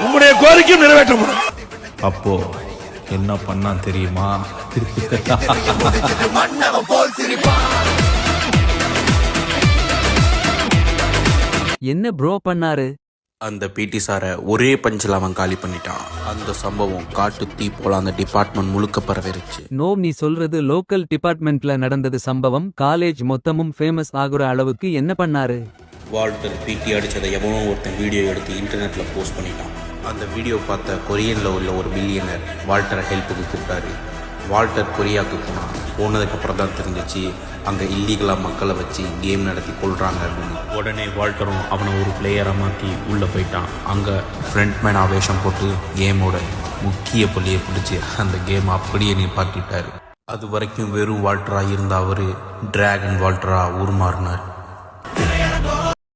உங்களுடைய கோரிக்கையும் நிறைவேற்றப்படும். அப்போ என்ன பண்ணா தெரியுமா? என்ன ப்ரோ பண்ணாரு? அந்த பிடி சாரை ஒரே பஞ்சில் அவன் காலி பண்ணிட்டான். அந்த சம்பவம் காட்டு தீ போல அந்த டிபார்ட்மெண்ட் முழுக்க பரவிருச்சு. நோ, நீ சொல்றது லோக்கல் டிபார்ட்மெண்ட்ல நடந்தது சம்பவம். காலேஜ் மொத்தமும் ஃபேமஸ் ஆகுற அளவுக்கு என்ன பண்ணாரு? வால்டர் பிடி அடிச்சதை எவனோ ஒருத்தன் வீடியோ எடுத்து இன்டர்நெட்ல போஸ்ட் பண்ணிட்டான். அந்த வீடியோ பார்த்த கொரியன்ல உள்ள ஒரு பில்லியனர் வால்டரை ஹெல்ப்புக்கு கூப்பிட்டாரு. வால்டர் கொரியாவுக்கு போனதுக்கப்புறம் தான் தெரிஞ்சிச்சு அங்கே இல்லீகலாக மக்களை வச்சு கேம் நடத்தி கொள்கிறாங்க அப்படின்னு. உடனே வால்டரும் அவனை ஒரு பிளேயராக மாற்றி உள்ளே போயிட்டான். அங்கே ஃப்ரண்ட்மேன் ஆவேஷம் போட்டு கேமோட முக்கிய புள்ளியை பிடிச்சி அந்த கேம் அப்படியே நிப்பாட்டிட்டார். அது வரைக்கும் வெறும் வால்டராக இருந்த அவர் டிராகன் வால்டராக உருமாறினார்.